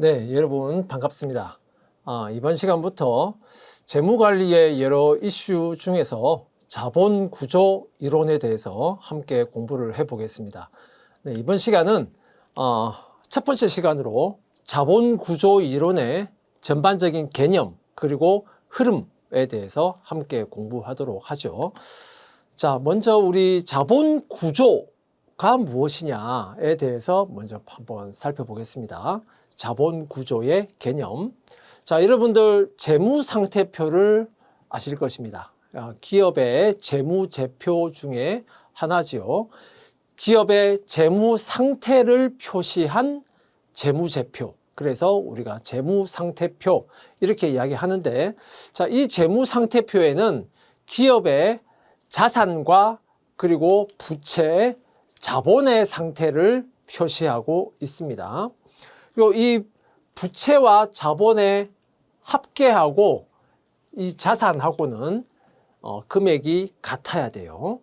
네, 여러분 반갑습니다. 이번 시간부터 재무관리의 여러 이슈 중에서 자본구조 이론에 대해서 함께 공부를 해보겠습니다. 네, 이번 시간은 첫 번째 시간으로 자본구조 이론의 전반적인 개념 그리고 흐름에 대해서 함께 공부하도록 하죠. 자, 먼저 우리 자본구조가 무엇이냐에 대해서 먼저 한번 살펴보겠습니다. 자본구조의 개념. 자, 여러분들 재무상태표를 아실 것입니다. 기업의 재무제표 중에 하나지요. 기업의 재무상태를 표시한 재무제표. 그래서 우리가 재무상태표 이렇게 이야기하는데, 자, 이 재무상태표에는 기업의 자산과 그리고 부채, 자본의 상태를 표시하고 있습니다. 그리고 이 부채와 자본의 합계하고 이 자산하고는 금액이 같아야 돼요.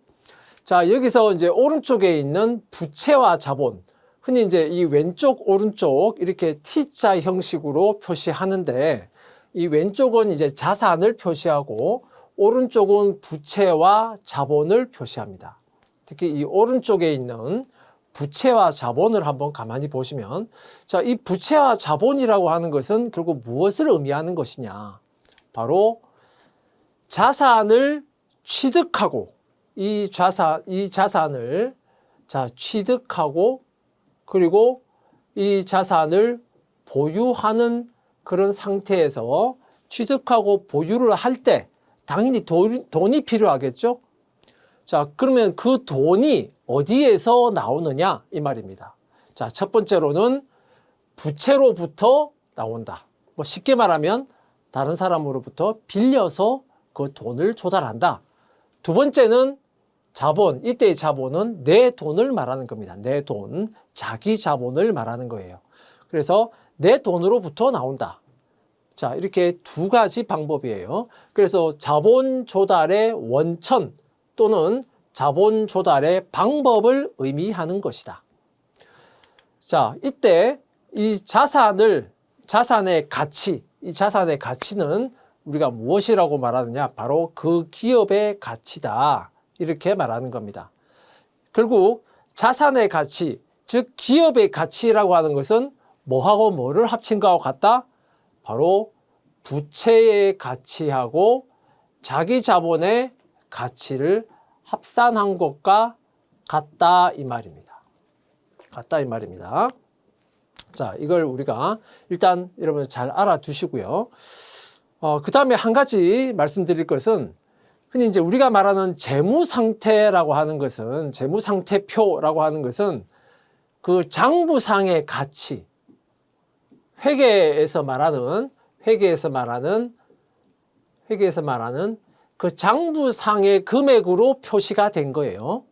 자, 여기서 이제 오른쪽에 있는 부채와 자본, 흔히 이제 이 왼쪽 오른쪽 이렇게 T자 형식으로 표시하는데, 이 왼쪽은 이제 자산을 표시하고 오른쪽은 부채와 자본을 표시합니다. 특히 이 오른쪽에 있는 부채와 자본을 한번 가만히 보시면, 자, 이 부채와 자본이라고 하는 것은 결국 무엇을 의미하는 것이냐? 바로 자산을 취득하고 이 자산을 취득하고 그리고 이 자산을 보유하는 그런 상태에서 취득하고 보유를 할 때 당연히 돈이 필요하겠죠? 자, 그러면 그 돈이 어디에서 나오느냐 이 말입니다. 자, 첫 번째로는 부채로부터 나온다. 뭐 쉽게 말하면 다른 사람으로부터 빌려서 그 돈을 조달한다. 두 번째는 자본, 이때의 자본은 내 돈을 말하는 겁니다. 내 돈, 자기 자본을 말하는 거예요. 그래서 내 돈으로부터 나온다. 자, 이렇게 두 가지 방법이에요. 그래서 자본 조달의 원천 또는 자본 조달의 방법을 의미하는 것이다. 자, 이때 이 자산의 가치, 이 자산의 가치는 우리가 무엇이라고 말하느냐? 바로 그 기업의 가치다. 이렇게 말하는 겁니다. 결국 자산의 가치, 즉 기업의 가치라고 하는 것은 뭐하고 뭐를 합친 거하고 같다? 바로 부채의 가치하고 자기 자본의 가치를 합산한 것과 같다 이 말입니다. 같다 이 말입니다. 자, 이걸 우리가 일단 여러분 잘 알아두시고요. 그 다음에 한 가지 말씀드릴 것은, 흔히 이제 우리가 말하는 재무상태라고 하는 것은, 재무상태표라고 하는 것은 그 장부상의 가치, 회계에서 말하는 그 장부상의 금액으로 표시가 된 거예요.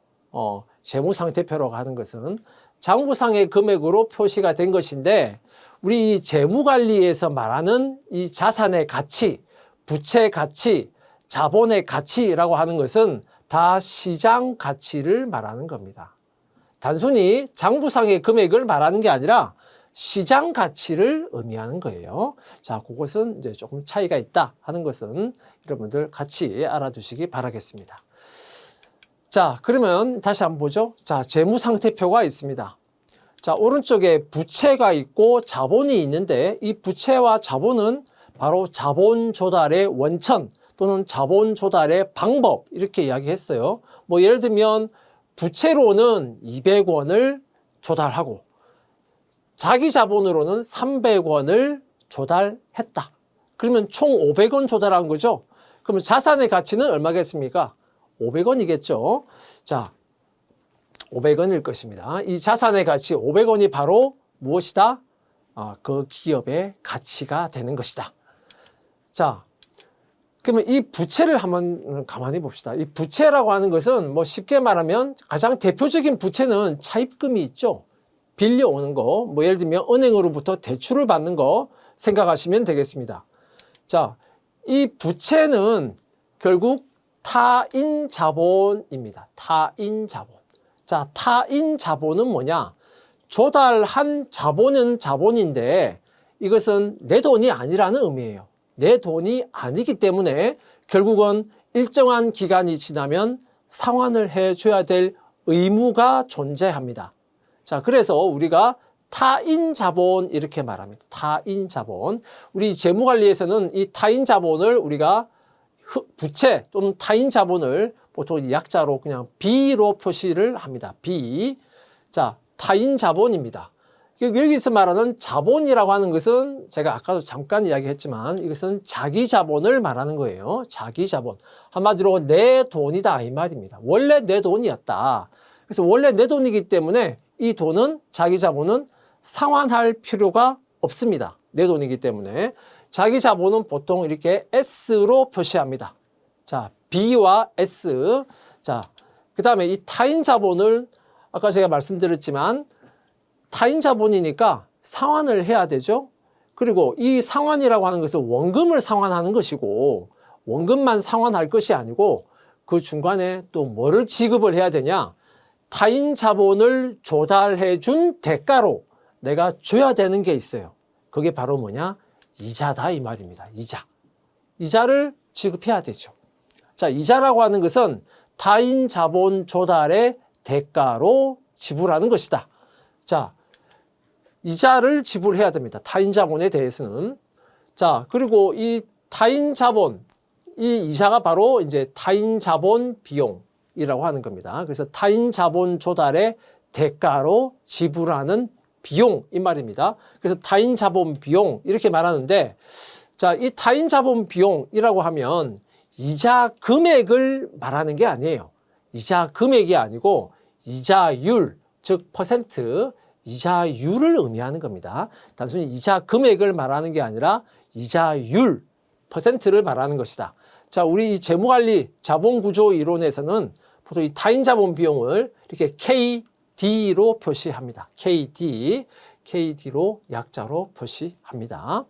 재무상태표라고 하는 것은 장부상의 금액으로 표시가 된 것인데, 우리 이 재무관리에서 말하는 이 자산의 가치, 부채 가치, 자본의 가치라고 하는 것은 다 시장 가치를 말하는 겁니다. 단순히 장부상의 금액을 말하는 게 아니라 시장 가치를 의미하는 거예요. 자, 그것은 이제 조금 차이가 있다 하는 것은 여러분들 같이 알아두시기 바라겠습니다. 자, 그러면 다시 한번 보죠. 자, 재무상태표가 있습니다. 자, 오른쪽에 부채가 있고 자본이 있는데, 이 부채와 자본은 바로 자본 조달의 원천 또는 자본 조달의 방법 이렇게 이야기했어요. 뭐 예를 들면 부채로는 200원을 조달하고 자기 자본으로는 300원을 조달했다. 그러면 총 500원 조달한 거죠. 그러면 자산의 가치는 얼마겠습니까? 500원이겠죠. 자, 500원일 것입니다. 이 자산의 가치 500원이 바로 무엇이다? 그 기업의 가치가 되는 것이다. 자, 그러면 이 부채를 한번 가만히 봅시다. 이 부채라고 하는 것은 뭐 쉽게 말하면 가장 대표적인 부채는 차입금이 있죠. 빌려오는 거, 뭐 예를 들면 은행으로부터 대출을 받는 거 생각하시면 되겠습니다. 자, 이 부채는 결국 타인 자본입니다. 타인 자본. 자, 타인 자본은 뭐냐? 조달한 자본은 자본인데 이것은 내 돈이 아니라는 의미예요. 내 돈이 아니기 때문에 결국은 일정한 기간이 지나면 상환을 해줘야 될 의무가 존재합니다. 자, 그래서 우리가 타인 자본 이렇게 말합니다. 타인 자본. 우리 재무관리에서는 이 타인 자본을 우리가 부채 또는 타인 자본을 보통 약자로 그냥 B로 표시를 합니다. B. 자, 타인 자본입니다. 여기서 말하는 자본이라고 하는 것은 제가 아까도 잠깐 이야기했지만 이것은 자기 자본을 말하는 거예요. 자기 자본. 한마디로 내 돈이다 이 말입니다. 원래 내 돈이었다. 그래서 원래 내 돈이기 때문에 이 돈은 자기 자본은 상환할 필요가 없습니다. 내 돈이기 때문에. 자기 자본은 보통 이렇게 S로 표시합니다. 자, B와 S. 자, 그 다음에 이 타인 자본을 아까 제가 말씀드렸지만 타인 자본이니까 상환을 해야 되죠. 그리고 이 상환이라고 하는 것은 원금을 상환하는 것이고 원금만 상환할 것이 아니고 그 중간에 또 뭐를 지급을 해야 되냐. 타인 자본을 조달해 준 대가로 내가 줘야 되는 게 있어요. 그게 바로 뭐냐? 이자다 이 말입니다. 이자. 이자를 지급해야 되죠. 자, 이자라고 하는 것은 타인 자본 조달의 대가로 지불하는 것이다. 자, 이자를 지불해야 됩니다. 타인 자본에 대해서는. 자, 그리고 이 타인 자본, 이 이자가 바로 이제 타인 자본 비용이라고 하는 겁니다. 그래서 타인 자본 조달의 대가로 지불하는 비용 이 말입니다. 그래서 타인 자본 비용 이렇게 말하는데 자, 이 타인 자본 비용이라고 하면 이자 금액을 말하는 게 아니에요. 이자 금액이 아니고 이자율, 즉 퍼센트, 이자율을 의미하는 겁니다. 단순히 이자 금액을 말하는 게 아니라 이자율, 퍼센트를 말하는 것이다. 자, 우리 이 재무관리 자본구조 이론에서는 보통 이 타인 자본 비용을 이렇게 KD로 표시합니다. KD로 약자로 표시합니다.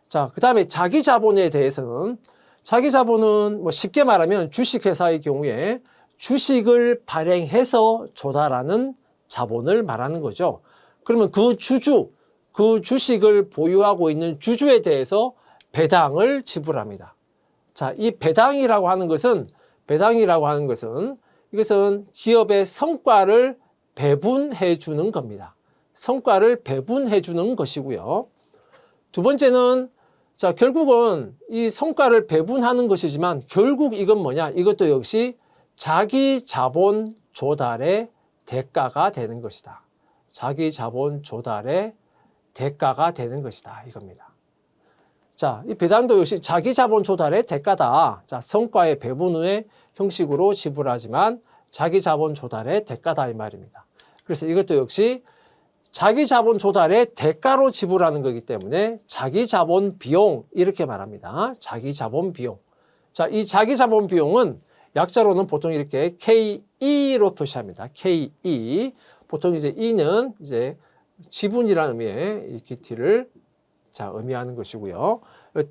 자, 그 다음에 자기 자본에 대해서는 자기 자본은 뭐 쉽게 말하면 주식회사의 경우에 주식을 발행해서 조달하는 자본을 말하는 거죠. 그러면 그 주주, 그 주식을 보유하고 있는 주주에 대해서 배당을 지불합니다. 자, 이 배당이라고 하는 것은 이것은 기업의 성과를 배분해 주는 겁니다. 성과를 배분해 주는 것이고요. 두 번째는 자, 결국은 이 성과를 배분하는 것이지만 결국 이건 뭐냐? 이것도 역시 자기 자본 조달의 대가가 되는 것이다. 자기 자본 조달의 대가가 되는 것이다. 이겁니다. 자, 이 배당도 역시 자기 자본 조달의 대가다. 자, 성과의 배분 후의 형식으로 지불하지만 자기 자본 조달의 대가다 이 말입니다. 그래서 이것도 역시 자기 자본 조달의 대가로 지불하는 거기 때문에 자기 자본 비용 이렇게 말합니다. 자기 자본 비용. 자, 이 자기 자본 비용은 약자로는 보통 이렇게 KE로 표시합니다. KE. 보통 이제 E는 이제 지분이라는 의미의 이퀴티를 자, 의미하는 것이고요.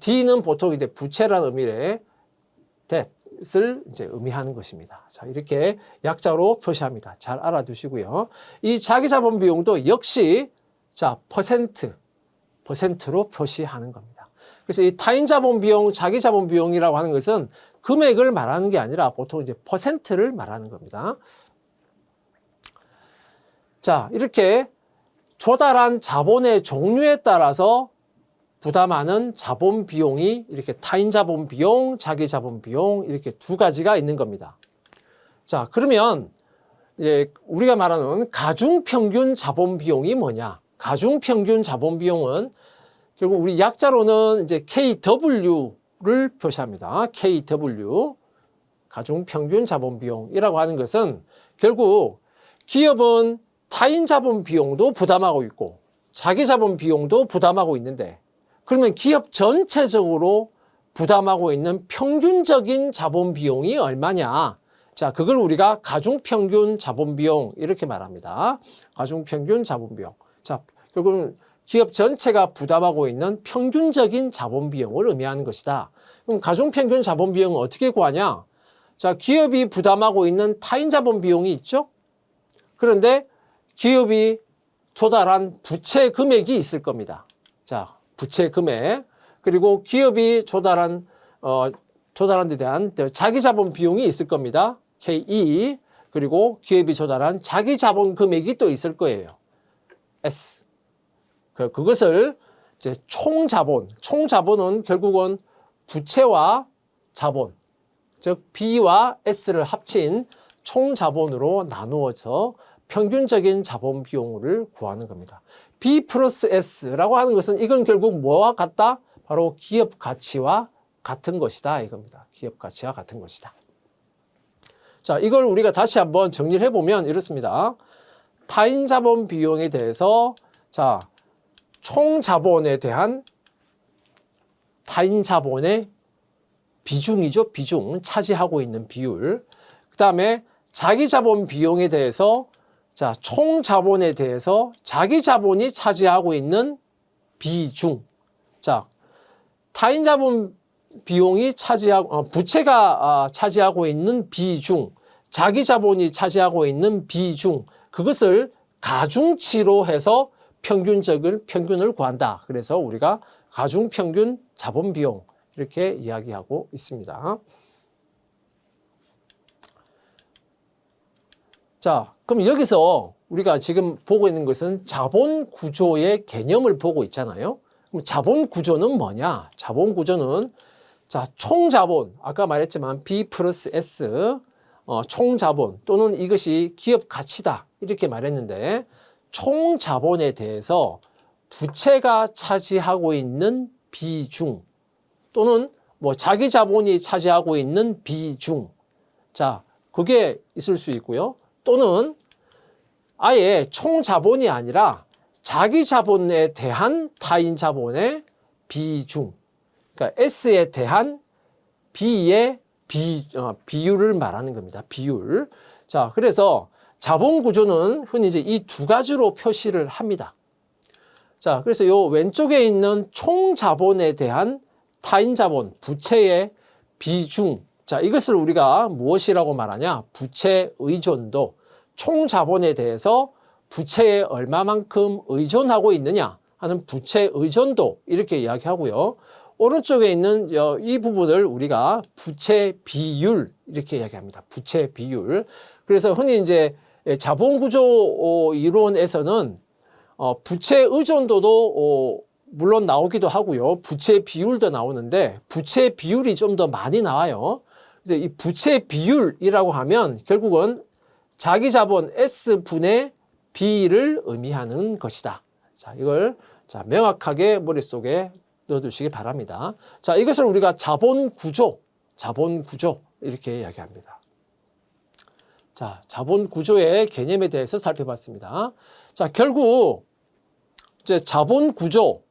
D는 보통 이제 부채라는 의미의 debt을 이제 의미하는 것입니다. 자, 이렇게 약자로 표시합니다. 잘 알아두시고요. 이 자기 자본 비용도 역시 자, 퍼센트로 표시하는 겁니다. 그래서 이 타인 자본 비용, 자기 자본 비용이라고 하는 것은 금액을 말하는 게 아니라 보통 이제 퍼센트를 말하는 겁니다. 자, 이렇게 조달한 자본의 종류에 따라서 부담하는 자본 비용이 이렇게 타인 자본 비용, 자기 자본 비용 이렇게 두 가지가 있는 겁니다. 자, 그러면 이제 우리가 말하는 가중평균 자본 비용이 뭐냐? 가중평균 자본 비용은 결국 우리 약자로는 이제 KW를 표시합니다. KW, 가중평균 자본 비용이라고 하는 것은 결국 기업은 타인 자본 비용도 부담하고 있고 자기 자본 비용도 부담하고 있는데 그러면 기업 전체적으로 부담하고 있는 평균적인 자본 비용이 얼마냐? 자, 그걸 우리가 가중평균 자본 비용 이렇게 말합니다. 가중평균 자본 비용. 자, 결국은 기업 전체가 부담하고 있는 평균적인 자본 비용을 의미하는 것이다. 그럼 가중평균 자본 비용은 어떻게 구하냐? 자, 기업이 부담하고 있는 타인 자본 비용이 있죠? 그런데 기업이 조달한 부채 금액이 있을 겁니다. 자, 부채 금액, 그리고 기업이 조달한 데 대한 자기 자본 비용이 있을 겁니다. KE, 그리고 기업이 조달한 자기 자본 금액이 또 있을 거예요. S. 그것을 이제 총자본은 결국은 부채와 자본, 즉 B와 S를 합친 총자본으로 나누어서 평균적인 자본 비용을 구하는 겁니다. B 플러스 S라고 하는 것은 이건 결국 뭐와 같다? 바로 기업 가치와 같은 것이다 이겁니다. 기업 가치와 같은 것이다. 자, 이걸 우리가 다시 한번 정리를 해보면 이렇습니다. 타인 자본 비용에 대해서 자, 총 자본에 대한 타인 자본의 비중이죠. 비중, 차지하고 있는 비율. 그 다음에 자기 자본 비용에 대해서 자, 총 자본에 대해서 자기 자본이 차지하고 있는 비중. 자, 타인 자본 비용이 부채가 차지하고 있는 비중, 자기 자본이 차지하고 있는 비중, 그것을 가중치로 해서 평균을 구한다. 그래서 우리가 가중평균 자본 비용 이렇게 이야기하고 있습니다. 자, 그럼 여기서 우리가 지금 보고 있는 것은 자본 구조의 개념을 보고 있잖아요. 그럼 자본 구조는 뭐냐? 자본 구조는 자, 총자본, 아까 말했지만 B 플러스 S, 총자본 또는 이것이 기업 가치다 이렇게 말했는데 총자본에 대해서 부채가 차지하고 있는 비중 또는 뭐 자기 자본이 차지하고 있는 비중, 자, 그게 있을 수 있고요. 또는 아예 총자본이 아니라 자기 자본에 대한 타인 자본의 비중, 그러니까 S에 대한 B의 비율을 말하는 겁니다. 비율. 자, 그래서 자본 구조는 흔히 이제 이 두 가지로 표시를 합니다. 자, 그래서 요 왼쪽에 있는 총 자본에 대한 타인 자본, 부채의 비중. 자, 이것을 우리가 무엇이라고 말하냐? 부채 의존도. 총 자본에 대해서 부채에 얼마만큼 의존하고 있느냐 하는 부채 의존도 이렇게 이야기하고요. 오른쪽에 있는 이 부분을 우리가 부채 비율 이렇게 이야기합니다. 부채 비율. 그래서 흔히 이제 자본구조 이론에서는 부채 의존도도 물론 나오기도 하고요. 부채 비율도 나오는데 부채 비율이 좀 더 많이 나와요. 그래서 이 부채 비율이라고 하면 결국은 자기 자본 S분의 B를 의미하는 것이다. 자, 이걸 자, 명확하게 머릿속에 넣어두시기 바랍니다. 자, 이것을 우리가 자본 구조 이렇게 이야기합니다. 자, 자본 구조의 개념에 대해서 살펴봤습니다. 자, 결국 이제 자본 구조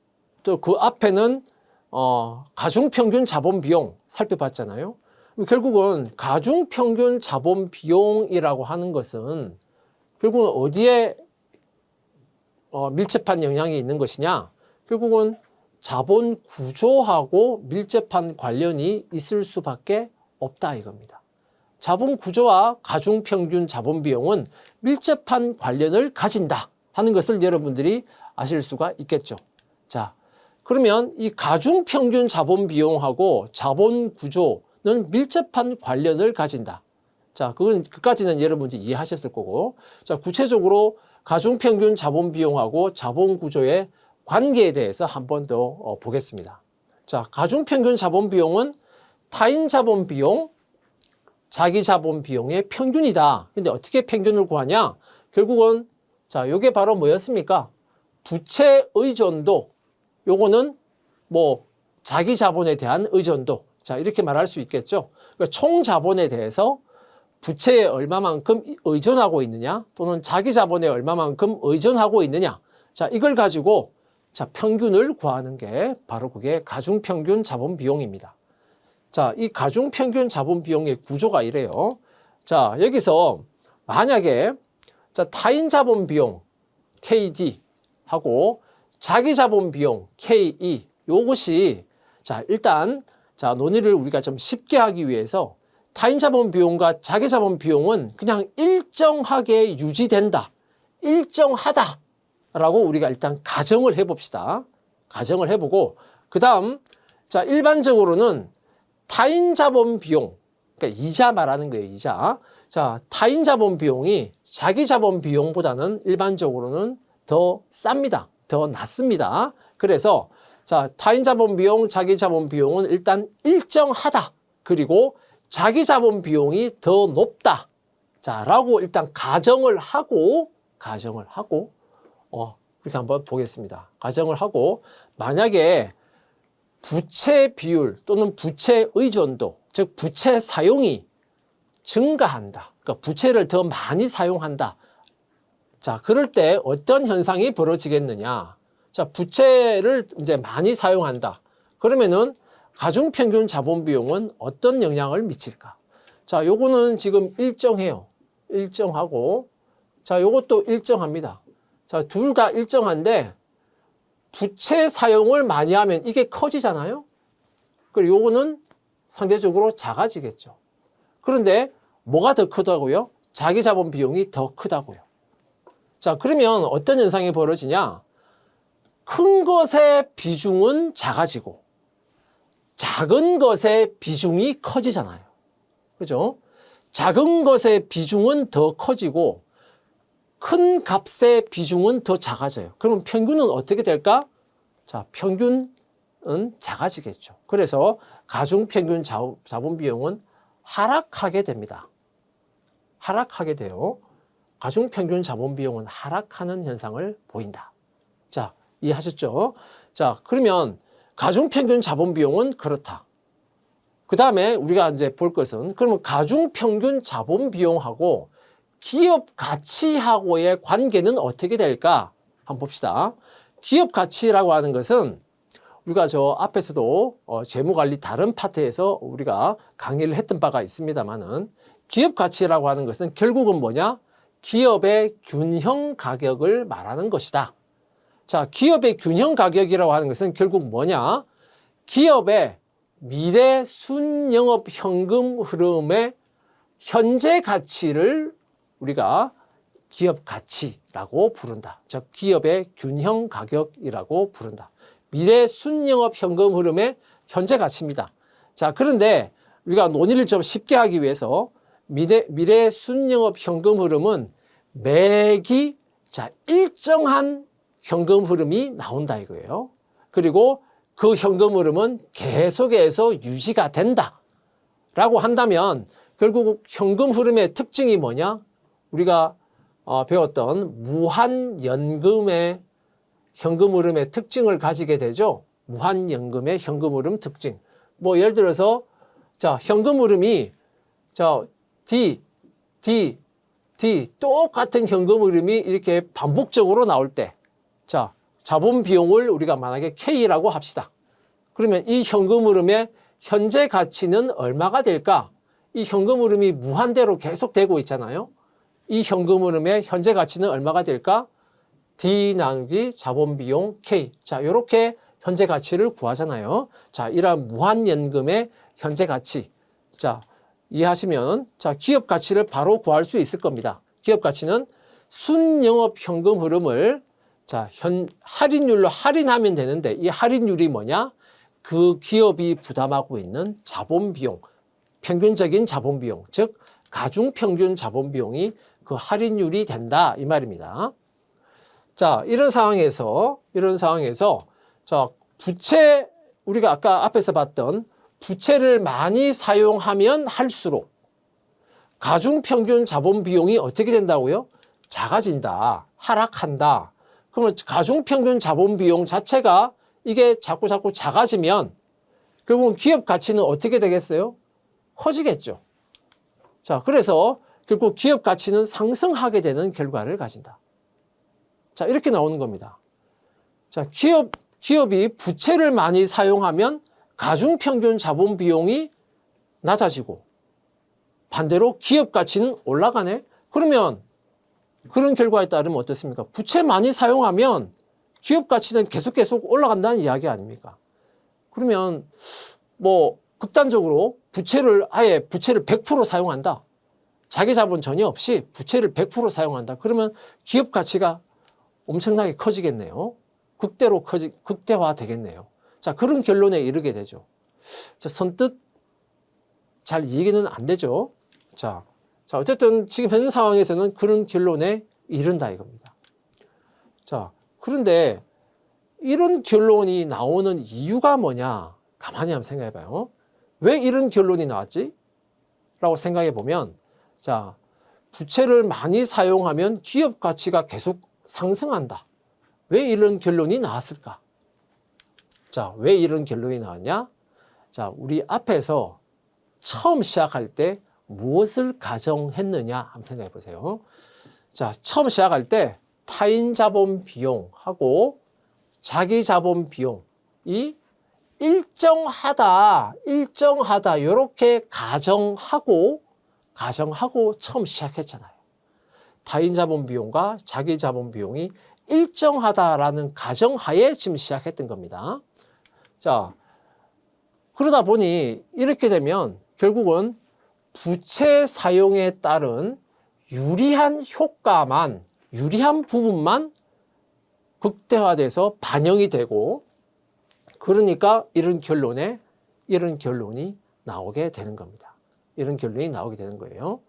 또 그 앞에는 가중평균 자본 비용 살펴봤잖아요. 결국은 가중평균 자본 비용이라고 하는 것은 결국은 어디에 밀접한 영향이 있는 것이냐? 결국은 자본 구조하고 밀접한 관련이 있을 수밖에 없다 이겁니다. 자본 구조와 가중평균 자본 비용은 밀접한 관련을 가진다 하는 것을 여러분들이 아실 수가 있겠죠. 자, 그러면 이 가중평균 자본 비용하고 자본 구조는 밀접한 관련을 가진다. 자, 그까지는 여러분들이 이해하셨을 거고. 자, 구체적으로 가중평균 자본 비용하고 자본 구조의 관계에 대해서 한 번 더 보겠습니다. 자, 가중평균 자본 비용은 타인 자본 비용, 자기 자본 비용의 평균이다. 근데 어떻게 평균을 구하냐? 결국은 자, 요게 바로 뭐였습니까? 부채 의존도. 요거는 뭐 자기 자본에 대한 의존도. 자, 이렇게 말할 수 있겠죠. 그러니까 총 자본에 대해서 부채에 얼마만큼 의존하고 있느냐 또는 자기 자본에 얼마만큼 의존하고 있느냐. 자, 이걸 가지고 자, 평균을 구하는 게 바로 그게 가중평균 자본 비용입니다. 자, 이 가중평균 자본 비용의 구조가 이래요. 자, 여기서 만약에 자, 타인 자본 비용 KD 하고 자기 자본 비용 KE 요것이 자, 일단 자, 논의를 우리가 좀 쉽게 하기 위해서 타인 자본 비용과 자기 자본 비용은 그냥 일정하게 유지된다. 일정하다. 라고 우리가 일단 가정을 해봅시다. 가정을 해보고, 그 다음, 자, 일반적으로는 타인 자본 비용, 그러니까 이자 말하는 거예요, 이자. 자, 타인 자본 비용이 자기 자본 비용보다는 일반적으로는 더 쌉니다. 더 낮습니다. 그래서, 자, 타인 자본 비용, 자기 자본 비용은 일단 일정하다. 그리고 자기 자본 비용이 더 높다. 자, 라고 일단 가정을 하고, 그렇게 한번 보겠습니다. 가정을 하고, 만약에 부채 비율 또는 부채 의존도, 즉 부채 사용이 증가한다. 그러니까 부채를 더 많이 사용한다. 자, 그럴 때 어떤 현상이 벌어지겠느냐? 자, 부채를 이제 많이 사용한다. 그러면은 가중평균 자본 비용은 어떤 영향을 미칠까? 자, 요거는 지금 일정해요. 일정하고, 자, 요것도 일정합니다. 자, 둘 다 일정한데 부채 사용을 많이 하면 이게 커지잖아요. 그리고 요거는 상대적으로 작아지겠죠. 그런데 뭐가 더 크다고요? 자기 자본 비용이 더 크다고요. 자, 그러면 어떤 현상이 벌어지냐? 큰 것의 비중은 작아지고 작은 것의 비중이 커지잖아요. 그죠? 작은 것의 비중은 더 커지고 큰 값의 비중은 더 작아져요. 그러면 평균은 어떻게 될까? 자, 평균은 작아지겠죠. 그래서 가중평균 자본 비용은 하락하게 됩니다. 하락하게 돼요. 가중평균 자본 비용은 하락하는 현상을 보인다. 자, 이해하셨죠? 자, 그러면 가중평균 자본 비용은 그렇다. 그 다음에 우리가 이제 볼 것은, 그러면 가중평균 자본 비용하고 기업 가치하고의 관계는 어떻게 될까? 한번 봅시다. 기업 가치라고 하는 것은 우리가 저 앞에서도 재무관리 다른 파트에서 우리가 강의를 했던 바가 있습니다만은, 기업 가치라고 하는 것은 결국은 뭐냐? 기업의 균형 가격을 말하는 것이다. 자, 기업의 균형 가격이라고 하는 것은 결국 뭐냐? 기업의 미래 순영업 현금 흐름의 현재 가치를 우리가 기업 가치라고 부른다. 즉, 기업의 균형 가격이라고 부른다. 미래 순영업 현금 흐름의 현재 가치입니다. 자, 그런데 우리가 논의를 좀 쉽게 하기 위해서 미래 순영업 현금 흐름은 매기 일정한 현금 흐름이 나온다 이거예요. 그리고 그 현금 흐름은 계속해서 유지가 된다 라고 한다면 결국 현금 흐름의 특징이 뭐냐? 우리가 배웠던 무한연금의 현금 흐름의 특징을 가지게 되죠. 무한연금의 현금 흐름 특징. 뭐 예를 들어서 자, 현금 흐름이 D 똑같은 현금 흐름이 이렇게 반복적으로 나올 때, 자, 자본 비용을 우리가 만약에 K라고 합시다. 그러면 이 현금 흐름의 현재 가치는 얼마가 될까? 이 현금 흐름이 무한대로 계속되고 있잖아요. 이 현금 흐름의 현재 가치는 얼마가 될까? D 나누기 자본 비용 K. 자, 요렇게 현재 가치를 구하잖아요. 자, 이러한 무한연금의 현재 가치. 자, 이해하시면, 자, 기업 가치를 바로 구할 수 있을 겁니다. 기업 가치는 순영업 현금 흐름을 자, 할인율로 할인하면 되는데, 이 할인율이 뭐냐? 그 기업이 부담하고 있는 자본 비용, 평균적인 자본 비용, 즉 가중 평균 자본 비용이 그 할인율이 된다 이 말입니다. 자, 이런 상황에서 자, 부채, 우리가 아까 앞에서 봤던 부채를 많이 사용하면 할수록 가중평균 자본 비용이 어떻게 된다고요? 작아진다, 하락한다. 그러면 가중평균 자본 비용 자체가 이게 자꾸 작아지면 결국은 기업 가치는 어떻게 되겠어요? 커지겠죠. 자, 그래서 결국 기업 가치는 상승하게 되는 결과를 가진다. 자, 이렇게 나오는 겁니다. 자, 기업이 부채를 많이 사용하면 가중평균 자본 비용이 낮아지고 반대로 기업 가치는 올라가네? 그러면 그런 결과에 따르면 어떻습니까? 부채 많이 사용하면 기업 가치는 계속 올라간다는 이야기 아닙니까? 그러면 뭐 극단적으로 아예 부채를 100% 사용한다. 자기 자본 전혀 없이 부채를 100% 사용한다. 그러면 기업 가치가 엄청나게 커지겠네요. 극대화 되겠네요. 자, 그런 결론에 이르게 되죠. 자, 선뜻 잘 이해는 안 되죠. 자, 어쨌든 지금 현 상황에서는 그런 결론에 이른다 이겁니다. 자, 그런데 이런 결론이 나오는 이유가 뭐냐? 가만히 한번 생각해 봐요. 왜 이런 결론이 나왔지? 라고 생각해 보면, 자, 부채를 많이 사용하면 기업 가치가 계속 상승한다. 왜 이런 결론이 나왔을까? 자, 왜 이런 결론이 나왔냐? 자, 우리 앞에서 처음 시작할 때 무엇을 가정했느냐 한번 생각해 보세요. 자, 처음 시작할 때 타인 자본 비용하고 자기 자본 비용이 일정하다 이렇게 가정하고 처음 시작했잖아요. 타인 자본 비용과 자기 자본 비용이 일정하다라는 가정하에 지금 시작했던 겁니다. 자, 그러다 보니 이렇게 되면 결국은 부채 사용에 따른 유리한 효과만, 유리한 부분만 극대화돼서 반영이 되고, 그러니까 이런 결론이 나오게 되는 겁니다. 이런 결론이 나오게 되는 거예요.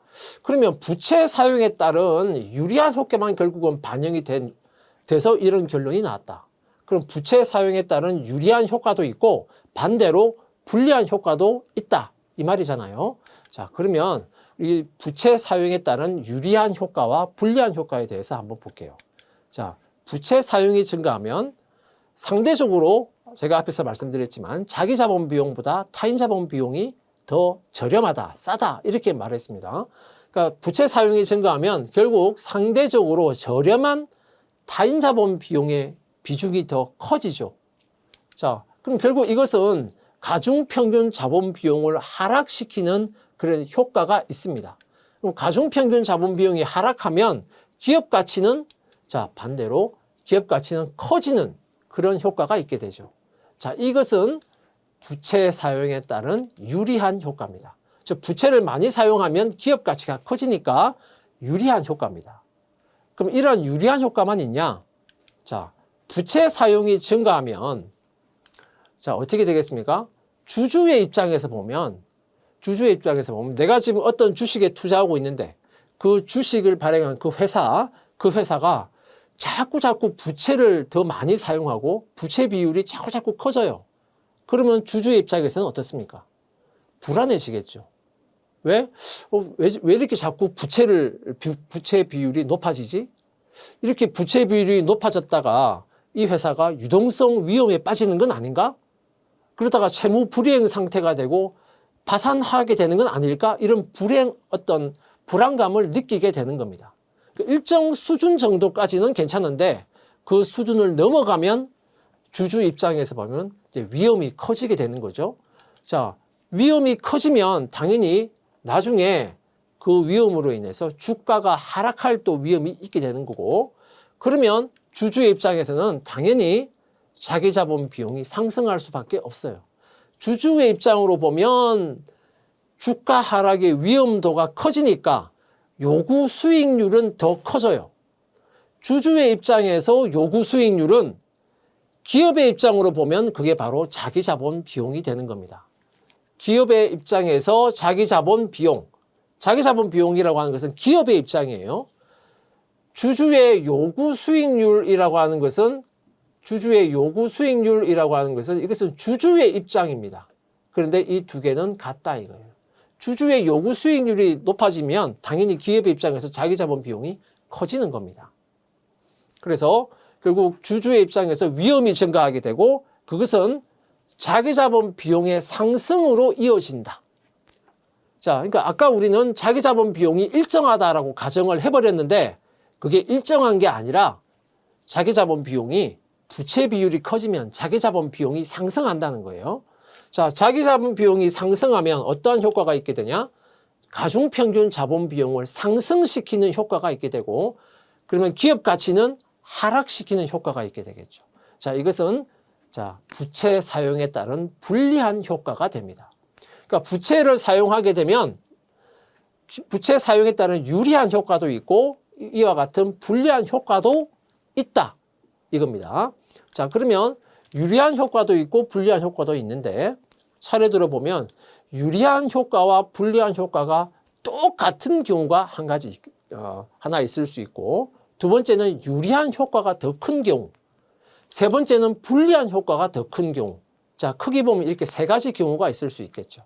그러면 부채 사용에 따른 유리한 효과만 결국은 반영이 돼서 이런 결론이 나왔다. 그럼 부채 사용에 따른 유리한 효과도 있고 반대로 불리한 효과도 있다. 이 말이잖아요. 자, 그러면 이 부채 사용에 따른 유리한 효과와 불리한 효과에 대해서 한번 볼게요. 자, 부채 사용이 증가하면 상대적으로 제가 앞에서 말씀드렸지만 자기 자본 비용보다 타인 자본 비용이 더 저렴하다, 싸다 이렇게 말했습니다. 그러니까 부채 사용이 증가하면 결국 상대적으로 저렴한 타인 자본 비용의 비중이 더 커지죠. 자, 그럼 결국 이것은 가중평균 자본 비용을 하락시키는 그런 효과가 있습니다. 그럼 가중평균 자본 비용이 하락하면 기업 가치는 반대로 기업 가치는 커지는 그런 효과가 있게 되죠. 자, 이것은 부채 사용에 따른 유리한 효과입니다. 즉, 부채를 많이 사용하면 기업 가치가 커지니까 유리한 효과입니다. 그럼 이런 유리한 효과만 있냐? 자, 부채 사용이 증가하면 어떻게 되겠습니까? 주주의 입장에서 보면 내가 지금 어떤 주식에 투자하고 있는데 그 주식을 발행한 그 회사가 자꾸 부채를 더 많이 사용하고 부채 비율이 자꾸 커져요. 그러면 주주의 입장에서는 어떻습니까? 불안해지겠죠. 왜? 왜 이렇게 자꾸 부채 비율이 높아지지? 이렇게 부채 비율이 높아졌다가 이 회사가 유동성 위험에 빠지는 건 아닌가? 그러다가 채무 불이행 상태가 되고 파산하게 되는 건 아닐까? 이런 어떤 불안감을 느끼게 되는 겁니다. 일정 수준 정도까지는 괜찮은데 그 수준을 넘어가면 주주 입장에서 보면 이제 위험이 커지게 되는 거죠. 자, 위험이 커지면 당연히 나중에 그 위험으로 인해서 주가가 하락할 또 위험이 있게 되는 거고, 그러면 주주의 입장에서는 당연히 자기 자본 비용이 상승할 수밖에 없어요. 주주의 입장으로 보면 주가 하락의 위험도가 커지니까 요구 수익률은 더 커져요. 주주의 입장에서 요구 수익률은 기업의 입장으로 보면 그게 바로 자기 자본 비용이 되는 겁니다. 기업의 입장에서 자기 자본 비용이라고 하는 것은 기업의 입장이에요. 주주의 요구 수익률이라고 하는 것은 이것은 주주의 입장입니다. 그런데 이 두 개는 같다 이거예요. 주주의 요구 수익률이 높아지면 당연히 기업의 입장에서 자기 자본 비용이 커지는 겁니다. 그래서 결국 주주의 입장에서 위험이 증가하게 되고 그것은 자기 자본 비용의 상승으로 이어진다. 자, 그러니까 아까 우리는 자기 자본 비용이 일정하다라고 가정을 해버렸는데 그게 일정한 게 아니라 자기 자본 비용이 부채 비율이 커지면 자기 자본 비용이 상승한다는 거예요. 자, 자기 자본 비용이 상승하면 어떠한 효과가 있게 되냐? 가중평균 자본 비용을 상승시키는 효과가 있게 되고, 그러면 기업 가치는 하락시키는 효과가 있게 되겠죠. 자, 이것은 부채 사용에 따른 불리한 효과가 됩니다. 그러니까 부채를 사용하게 되면 부채 사용에 따른 유리한 효과도 있고 이와 같은 불리한 효과도 있다 이겁니다. 자, 그러면 유리한 효과도 있고 불리한 효과도 있는데 차례대로 보면 유리한 효과와 불리한 효과가 똑같은 경우가 하나 있을 수 있고, 두 번째는 유리한 효과가 더 큰 경우, 세 번째는 불리한 효과가 더 큰 경우. 자, 크게 보면 이렇게 세 가지 경우가 있을 수 있겠죠.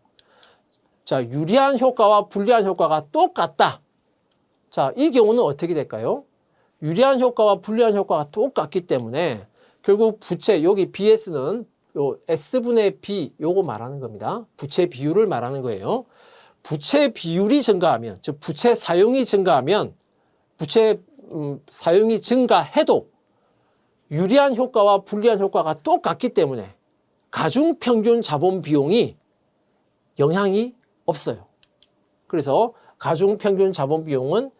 자, 유리한 효과와 불리한 효과가 똑같다. 자, 이 경우는 어떻게 될까요? 유리한 효과와 불리한 효과가 똑같기 때문에 결국 부채, 여기 BS는 요 S분의 B 요거 말하는 겁니다. 부채 비율을 말하는 거예요. 부채 비율이 증가하면, 즉 부채 사용이 증가하면, 부채 사용이 증가해도 유리한 효과와 불리한 효과가 똑같기 때문에 가중평균 자본 비용이 영향이 없어요. 그래서 가중평균 자본 비용은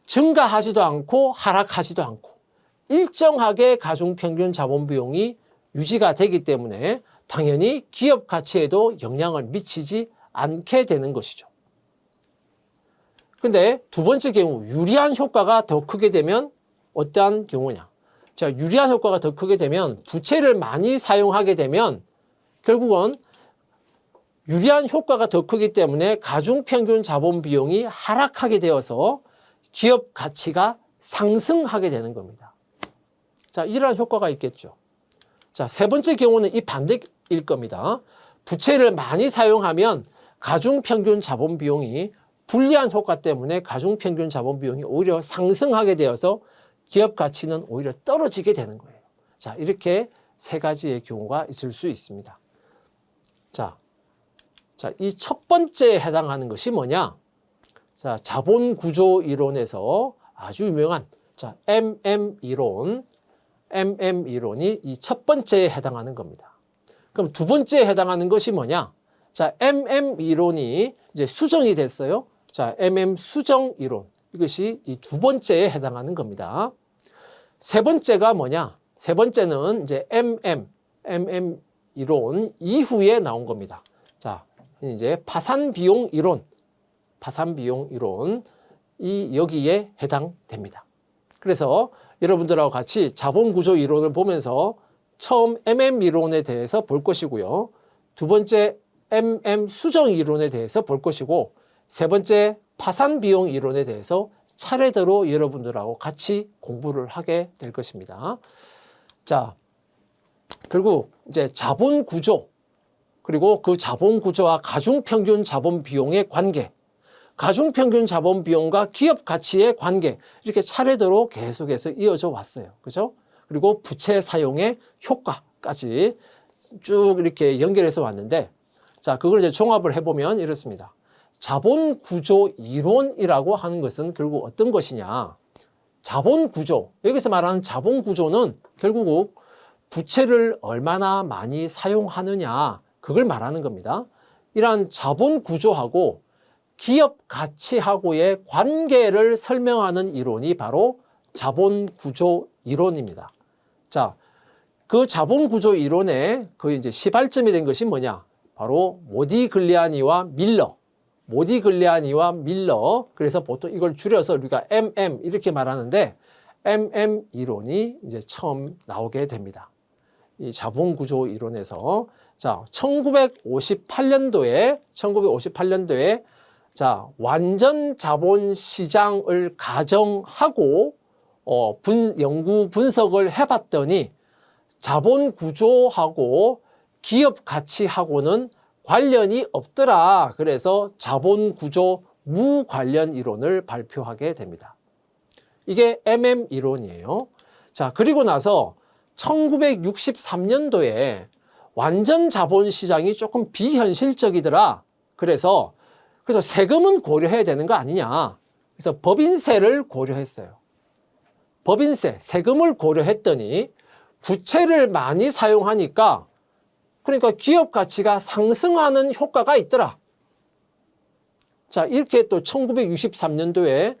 증가하지도 않고 하락하지도 않고 일정하게 가중평균 자본 비용이 유지가 되기 때문에 당연히 기업 가치에도 영향을 미치지 않게 되는 것이죠. 근데 두 번째 경우, 유리한 효과가 더 크게 되면 어떠한 경우냐? 자, 유리한 효과가 더 크게 되면 부채를 많이 사용하게 되면 결국은 유리한 효과가 더 크기 때문에 가중평균 자본 비용이 하락하게 되어서 기업 가치가 상승하게 되는 겁니다. 자, 이러한 효과가 있겠죠. 자, 세 번째 경우는 이 반대일 겁니다. 부채를 많이 사용하면 가중평균 자본 비용이 불리한 효과 때문에 가중평균 자본 비용이 오히려 상승하게 되어서 기업 가치는 오히려 떨어지게 되는 거예요. 자, 이렇게 세 가지의 경우가 있을 수 있습니다. 자, 이 첫 번째에 해당하는 것이 뭐냐? 자, 자본 구조 이론에서 아주 유명한 MM 이론이 이 첫 번째에 해당하는 겁니다. 그럼 두 번째에 해당하는 것이 뭐냐? 자, MM 이론이 이제 수정이 됐어요. 자, MM 수정 이론. 이것이 이 두 번째에 해당하는 겁니다. 세 번째가 뭐냐? 세 번째는 이제 MM 이론 이후에 나온 겁니다. 자, 이제 파산 비용 이론이 여기에 해당됩니다. 그래서 여러분들하고 같이 자본 구조 이론을 보면서 처음 MM 이론에 대해서 볼 것이고요. 두 번째 MM 수정 이론에 대해서 볼 것이고, 세 번째 파산 비용 이론에 대해서 차례대로 여러분들하고 같이 공부를 하게 될 것입니다. 자, 결국 이제 자본 구조, 그리고 그 자본 구조와 가중평균 자본 비용의 관계, 가중평균 자본 비용과 기업 가치의 관계, 이렇게 차례대로 계속해서 이어져 왔어요. 그죠? 그리고 부채 사용의 효과까지 쭉 이렇게 연결해서 왔는데, 자, 그걸 이제 종합을 해보면 이렇습니다. 자본 구조 이론이라고 하는 것은 결국 어떤 것이냐? 자본 구조, 여기서 말하는 자본 구조는 결국 부채를 얼마나 많이 사용하느냐, 그걸 말하는 겁니다. 이러한 자본 구조하고 기업 가치하고의 관계를 설명하는 이론이 바로 자본 구조 이론입니다. 자, 그 자본 구조 이론의 그 이제 시발점이 된 것이 뭐냐? 바로 모디글리아니와 밀러. 그래서 보통 이걸 줄여서 우리가 MM 이렇게 말하는데, MM 이론이 이제 처음 나오게 됩니다. 이 자본 구조 이론에서. 자, 1958년도에 자, 완전 자본 시장을 가정하고 연구 분석을 해봤더니 자본 구조하고 기업 가치하고는 관련이 없더라. 그래서 자본 구조 무관련 이론을 발표하게 됩니다. 이게 MM 이론이에요. 자, 그리고 나서 1963년도에 완전 자본 시장이 조금 비현실적이더라. 그래서 세금은 고려해야 되는 거 아니냐. 그래서 법인세를 고려했어요. 세금을 고려했더니 부채를 많이 사용하니까 그러니까 기업 가치가 상승하는 효과가 있더라. 자, 이렇게 또 1963년도에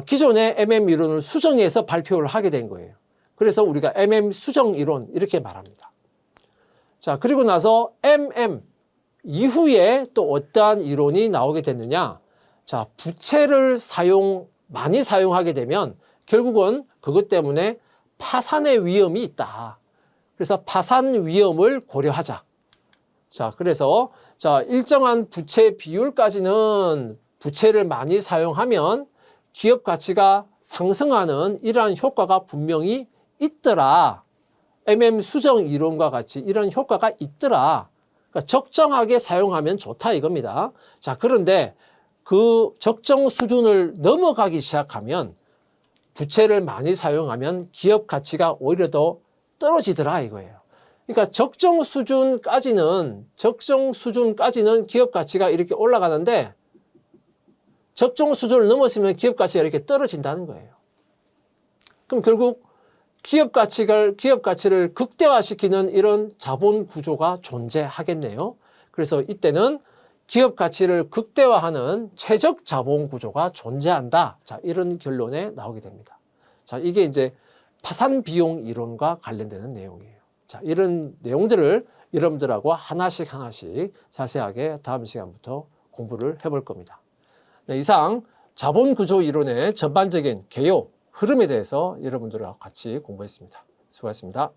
기존의 MM 이론을 수정해서 발표를 하게 된 거예요. 그래서 우리가 MM 수정 이론 이렇게 말합니다. 자, 그리고 나서 MM 이후에 또 어떠한 이론이 나오게 됐느냐? 자, 부채를 많이 사용하게 되면 결국은 그것 때문에 파산의 위험이 있다. 그래서 파산 위험을 고려하자. 자, 그래서 자, 일정한 부채 비율까지는 부채를 많이 사용하면 기업 가치가 상승하는 이러한 효과가 분명히 있더라. MM 수정 이론과 같이 이런 효과가 있더라. 그러니까 적정하게 사용하면 좋다 이겁니다. 자, 그런데 그 적정 수준을 넘어가기 시작하면 부채를 많이 사용하면 기업 가치가 오히려 더 떨어지더라 이거예요. 그러니까 적정 수준까지는 기업 가치가 이렇게 올라가는데 적정 수준을 넘었으면 기업 가치가 이렇게 떨어진다는 거예요. 그럼 결국 기업 가치를 극대화시키는 이런 자본 구조가 존재하겠네요. 그래서 이때는 기업 가치를 극대화하는 최적 자본 구조가 존재한다. 자, 이런 결론에 나오게 됩니다. 자, 이게 이제 파산 비용 이론과 관련되는 내용이에요. 자, 이런 내용들을 여러분들하고 하나씩 자세하게 다음 시간부터 공부를 해볼 겁니다. 네, 이상 자본 구조 이론의 전반적인 개요, 흐름에 대해서 여러분들과 같이 공부했습니다. 수고하셨습니다.